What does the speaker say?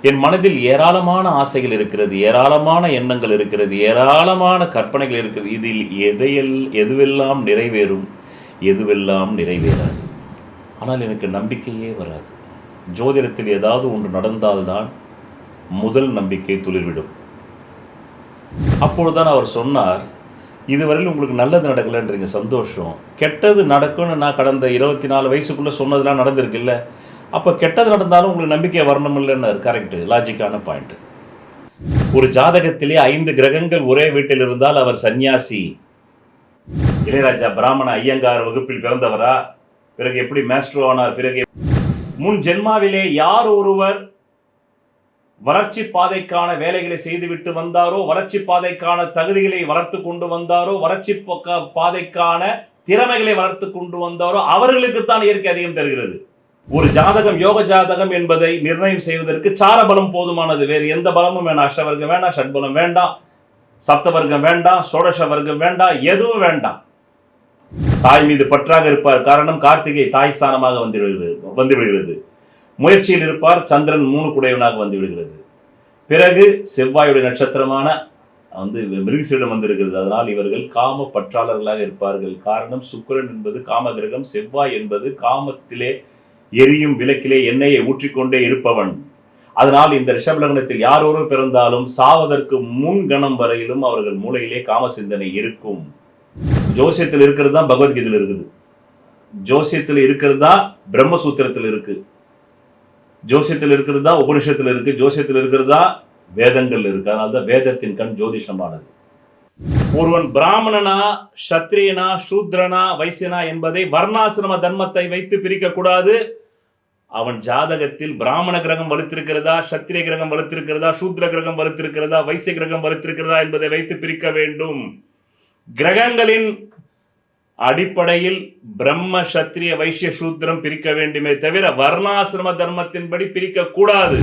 என் மனதில் ஏராளமான ஆசைகள் இருக்கிறது, ஏராளமான எண்ணங்கள் இருக்கிறது, ஏராளமான கற்பனைகள் இருக்கிறது. இதில் எதுவெல்லாம் நிறைவேறும், எதுவெல்லாம் நிறைவேறாது. ஆனால் எனக்கு நம்பிக்கையே வராது. ஜோதிடத்தில் ஏதாவது ஒன்று நடந்தால்தான் முதல் நம்பிக்கை துளிர்விடும். அப்பொழுதுதான் அவர் சொன்னார், இதுவரையில் உங்களுக்கு நல்லது நடக்கலைன்றீங்க, சந்தோஷம். கெட்டது நடக்கும்னு நான் கடந்த 24 வயசுக்குள்ளே சொன்னதெல்லாம் நடந்திருக்குல்ல, அப்போ கெட்டது நடந்தாலும் உங்களுக்கு நம்பிக்கை வரணும் இல்லைன்னு. கரெக்டு, லாஜிக்கான பாயிண்ட். ஒரு ஜாதகத்திலே 5 கிரகங்கள் ஒரே வீட்டில் இருந்தால் அவர் சன்னியாசி. இளையராஜா பிராமண ஐயங்கார் வகுப்பில் பிறந்தவரா? பிறகு எப்படி மேஸ்ட்ரோ ஆனார்? பிறகு முன் ஜென்மாவிலே யார் ஒருவர் வளர்ச்சி பாதைக்கான வேலைகளை செய்துவிட்டு வந்தாரோ, வளர்ச்சி பாதைக்கான தகுதிகளை வளர்த்து கொண்டு வந்தாரோ, வளர்ச்சி பாதைக்கான திறமைகளை வளர்த்து கொண்டு வந்தாரோ அவர்களுக்குத்தான் இயற்கை அதிகம் தருகிறது. ஒரு ஜாதகம் யோக ஜாதகம் என்பதை நிர்ணயம் செய்வதற்கு சார பலம் போதுமானது. வேறு எந்த பலமும் வேண்டாம். அஷ்டவர்க்கம் வேண்டாம், ஷட்பலம் வேண்டாம், சப்தவர்க்கம் வேண்டாம், சோடச வர்க்கம் வேண்டாம், எதுவும் வேண்டாம். தாய் மீது பற்றாக இருப்பார். காரணம் கார்த்திகை தாய் ஸ்தானமாக வந்து விடுகிறது. முயற்சியில் இருப்பார். சந்திரன் 3 குடையவனாக வந்து விடுகிறது. பிறகு செவ்வாயுடைய நட்சத்திரமான மிருகசீரிடம் வந்திருக்கிறது. அதனால் இவர்கள் காம பற்றாளர்களாக இருப்பார்கள். காரணம் சுக்கிரன் என்பது காம கிரகம், செவ்வாய் என்பது காமத்திலே எரியும் விளக்கிலே எண்ணெயை ஊற்றிக்கொண்டே இருப்பவன். அதனால் இந்த ரிஷப லக்னத்தில் யார் ஒருவர் பிறந்தாலும் சாவதற்கு முன் கணம் வரையிலும் அவர்கள் மூளையிலே காம சிந்தனை இருக்கும். ஜோசியத்தில் இருக்கிறது தான் பகவத்கீதையில் இருக்குது. ஜோசியத்தில் இருக்கிறது தான் பிரம்மசூத்திரத்தில் இருக்கு. ஜோசியத்தில் இருக்கிறது தான் உபனிஷத்தில் இருக்கு. ஜோசியத்தில் இருக்கிறது தான் வேதங்கள் இருக்கு. அதனால தான் வேதத்தின் கண் ஜோதிஷமானது. ஒருவன் பிராமணனா, சத்திரியனா, சூத்ரனா, வைசியனா என்பதை வர்ணாசிரம தர்மத்தை வைத்து பிரிக்க கூடாது. அவன் ஜாதகத்தில் பிராமண கிரகம் வலுத்திருக்கிறதா, சத்திரிய கிரகம் வலுத்திருக்கிறதா, சூத்ர கிரகம் வலுத்திருக்கிறதா, வைசிய கிரகம் வலுத்திருக்கிறதா என்பதை வைத்து பிரிக்க வேண்டும். கிரகங்களின் அடிப்படையில் பிரம்ம, சத்திரிய, வைசிய, சூத்திரம் பிரிக்க வேண்டுமே தவிர வர்ணாசிரம தர்மத்தின்படி பிரிக்க கூடாது.